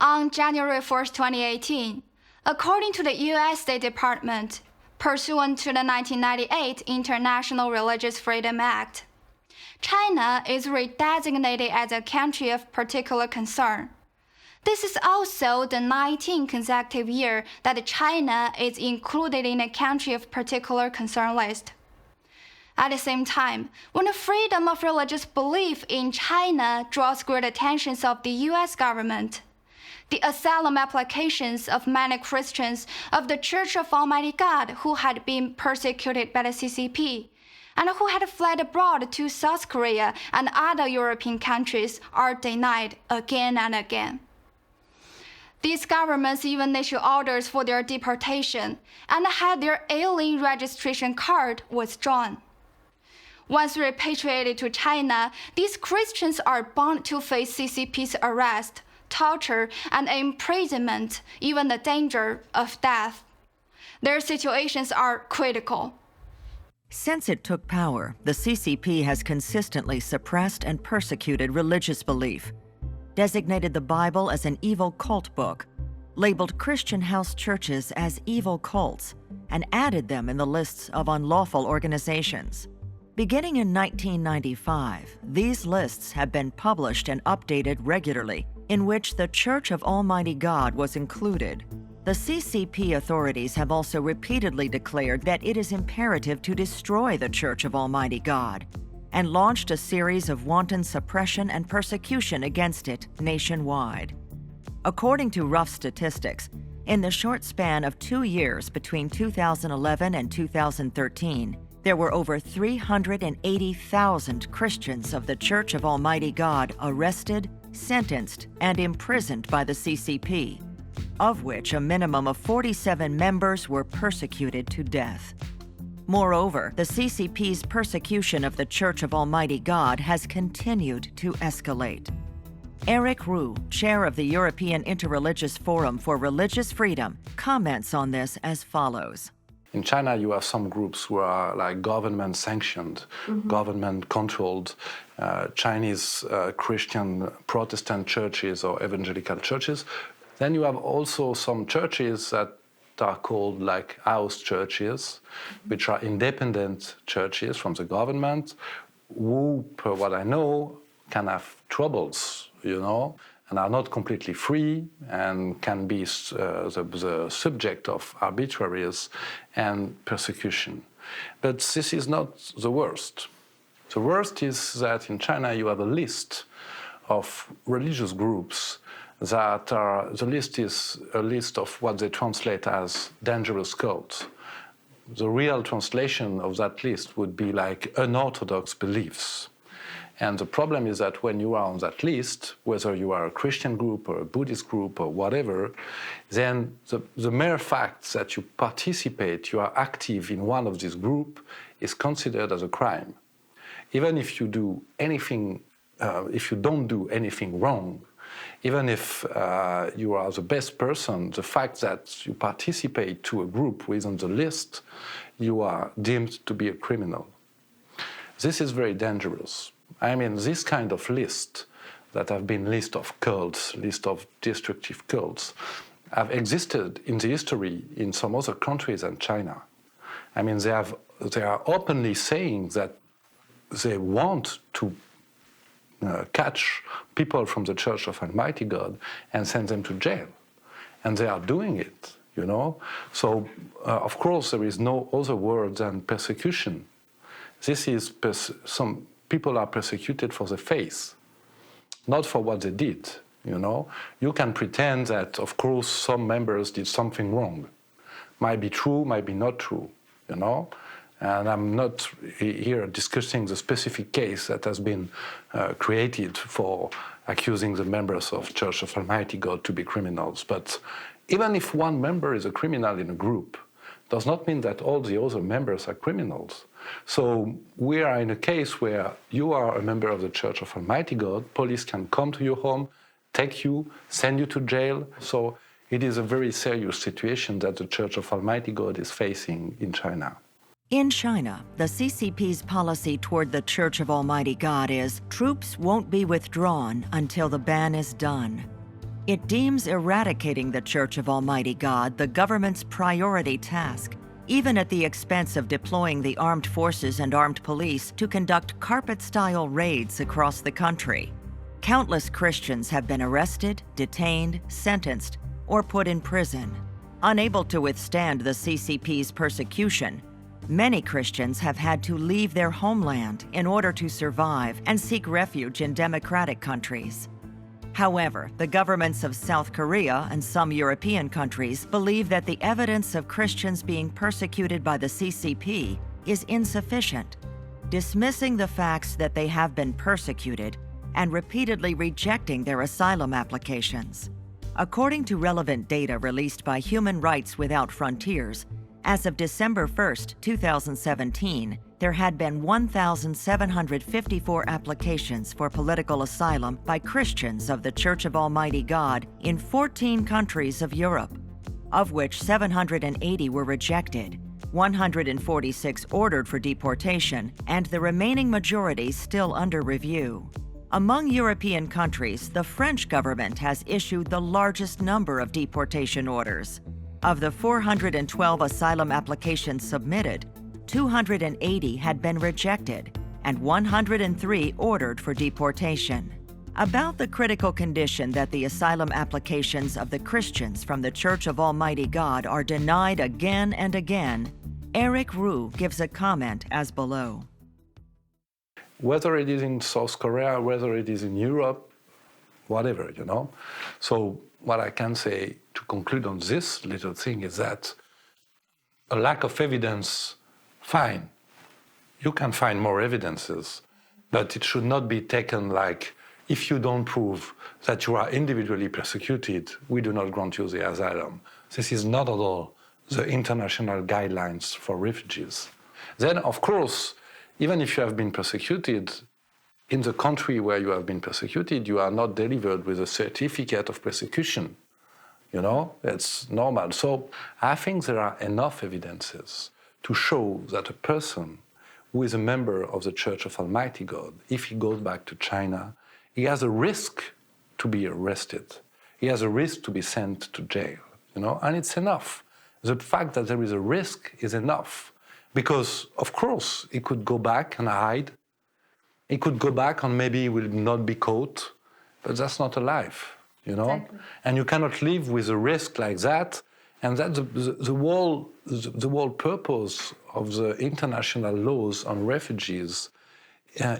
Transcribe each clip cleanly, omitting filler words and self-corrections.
On January 4, 2018, according to the U.S. State Department, pursuant to the 1998 International Religious Freedom Act, China is redesignated as a country of particular concern. This is also the 19th consecutive year that China is included in a country of particular concern list. At the same time, when the freedom of religious belief in China draws great attention of the U.S. government, the asylum applications of many Christians of the Church of Almighty God who had been persecuted by the CCP and who had fled abroad to South Korea and other European countries are denied again and again. These governments even issue orders for their deportation and had their alien registration card withdrawn. Once repatriated to China, these Christians are bound to face CCP's arrest, torture, and imprisonment, even the danger of death. Their situations are critical. Since it took power, the CCP has consistently suppressed and persecuted religious belief, designated the Bible as an evil cult book, labeled Christian house churches as evil cults, and added them in the lists of unlawful organizations. Beginning in 1995, these lists have been published and updated regularly, in which the Church of Almighty God was included. The CCP authorities have also repeatedly declared that it is imperative to destroy the Church of Almighty God, and launched a series of wanton suppression and persecution against it nationwide. According to rough statistics, in the short span of 2 years between 2011 and 2013, there were over 380,000 Christians of the Church of Almighty God arrested, sentenced, and imprisoned by the CCP, of which a minimum of 47 members were persecuted to death. Moreover, the CCP's persecution of the Church of Almighty God has continued to escalate. Eric Roux, chair of the European Interreligious Forum for Religious Freedom, comments on this as follows. In China, you have some groups who are like government-sanctioned, government-controlled Chinese Christian Protestant churches or evangelical churches. Then you have also some churches that are called like house churches, which are independent churches from the government, who, per what I know, can have troubles, and are not completely free and can be the subject of arbitrariness and persecution. But this is not the worst. The worst is that in China you have a list of religious groups that are, the list is a list of what they translate as dangerous cults. The real translation of that list would be like unorthodox beliefs. And the problem is that when you are on that list, whether you are a Christian group or a Buddhist group or whatever, then the mere fact that you participate, you are active in one of these groups, is considered as a crime. Even if you do anything, if you don't do anything wrong, even if you are the best person, the fact that you participate to a group within the list, you are deemed to be a criminal. This is very dangerous. I mean, this kind of list that have been list of cults, list of destructive cults, have existed in the history in some other countries than China. I mean, they are openly saying that they want to catch people from the Church of Almighty God and send them to jail. And they are doing it, So, of course, there is no other word than persecution. This is some people are persecuted for the faith, not for what they did, You can pretend that, of course, some members did something wrong. Might be true, might be not true, And I'm not here discussing the specific case that has been created for accusing the members of Church of Almighty God to be criminals. But even if one member is a criminal in a group, does not mean that all the other members are criminals. So we are in a case where you are a member of the Church of Almighty God, police can come to your home, take you, send you to jail. So it is a very serious situation that the Church of Almighty God is facing in China. In China, the CCP's policy toward the Church of Almighty God is troops won't be withdrawn until the ban is done. It deems eradicating the Church of Almighty God the government's priority task, even at the expense of deploying the armed forces and armed police to conduct carpet-style raids across the country. Countless Christians have been arrested, detained, sentenced, or put in prison. Unable to withstand the CCP's persecution, many Christians have had to leave their homeland in order to survive and seek refuge in democratic countries. However, the governments of South Korea and some European countries believe that the evidence of Christians being persecuted by the CCP is insufficient, dismissing the facts that they have been persecuted and repeatedly rejecting their asylum applications. According to relevant data released by Human Rights Without Frontiers, as of December 1, 2017, there had been 1,754 applications for political asylum by Christians of the Church of Almighty God in 14 countries of Europe, of which 780 were rejected, 146 ordered for deportation, and the remaining majority still under review. Among European countries, the French government has issued the largest number of deportation orders. Of the 412 asylum applications submitted, 280 had been rejected and 103 ordered for deportation. About the critical condition that the asylum applications of the Christians from the Church of Almighty God are denied again and again, Eric Roux gives a comment as below. Whether it is in South Korea, whether it is in Europe, whatever, you know. So what I can say to conclude on this little thing is that a lack of evidence, fine. You can find more evidences, but it should not be taken like, if you don't prove that you are individually persecuted, we do not grant you the asylum. This is not at all the international guidelines for refugees. Then, of course, even if you have been persecuted, in the country where you have been persecuted, you are not delivered with a certificate of persecution. You know, it's normal. So I think there are enough evidences to show that a person who is a member of the Church of Almighty God, if he goes back to China, he has a risk to be arrested. He has a risk to be sent to jail, you know, and it's enough. The fact that there is a risk is enough. Because, of course, he could go back and hide. He could go back and maybe he will not be caught, but that's not a life, you know? Exactly. And you cannot live with a risk like that. And that's the whole purpose of the international laws on refugees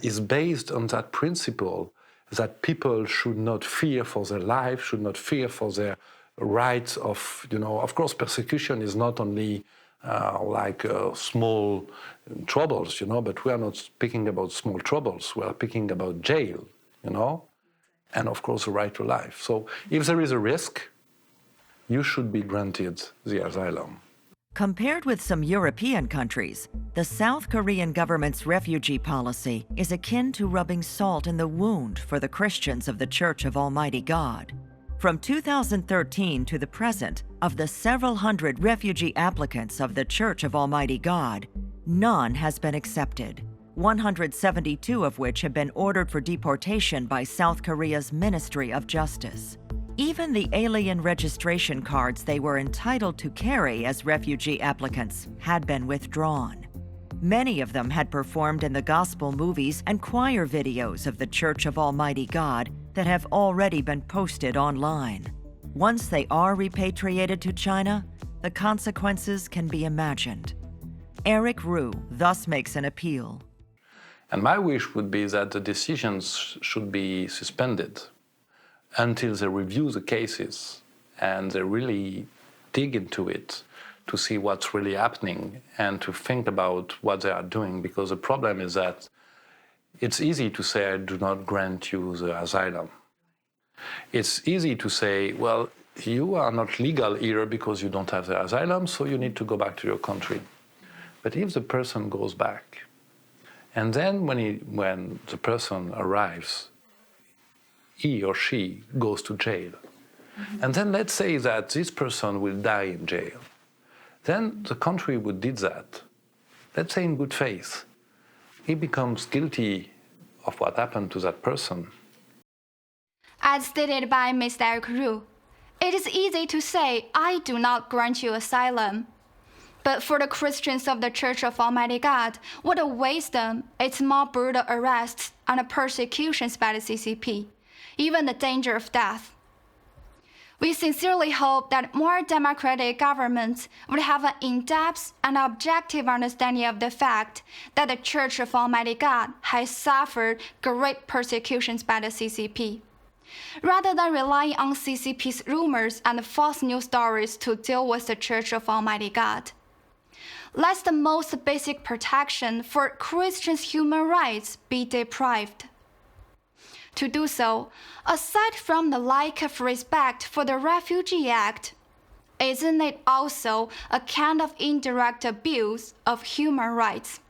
is based on that principle that people should not fear for their life, should not fear for their rights of, you know, of course, persecution is not only small troubles, you know, but we are not speaking about small troubles. We are speaking about jail, you know, and of course the right to life. So if there is a risk, you should be granted the asylum. Compared with some European countries, the South Korean government's refugee policy is akin to rubbing salt in the wound for the Christians of the Church of Almighty God. From 2013 to the present, of the several hundred refugee applicants of the Church of Almighty God, none has been accepted, 172 of which have been ordered for deportation by South Korea's Ministry of Justice. Even the alien registration cards they were entitled to carry as refugee applicants had been withdrawn. Many of them had performed in the gospel movies and choir videos of the Church of Almighty God that have already been posted online. Once they are repatriated to China, the consequences can be imagined. Eric Roux thus makes an appeal. And my wish would be that the decisions should be suspended until they review the cases and they really dig into it to see what's really happening and to think about what they are doing. Because the problem is that it's easy to say, I do not grant you the asylum. It's easy to say, well, you are not legal here because you don't have the asylum, so you need to go back to your country. But if the person goes back, and then when the person arrives, he or she goes to jail. Mm-hmm. And then let's say that this person will die in jail. Then the country would did that, let's say in good faith. He becomes guilty of what happened to that person. As stated by Ms. Derek Ru, it is easy to say, I do not grant you asylum. But for the Christians of the Church of Almighty God, what a wisdom! It's more brutal arrests and persecutions by the CCP, even the danger of death. We sincerely hope that more democratic governments would have an in-depth and objective understanding of the fact that the Church of Almighty God has suffered great persecutions by the CCP, rather than relying on CCP's rumors and false news stories to deal with the Church of Almighty God. Lest the most basic protection for Christians' human rights be deprived. To do so, aside from the lack of respect for the Refugee Act, isn't it also a kind of indirect abuse of human rights?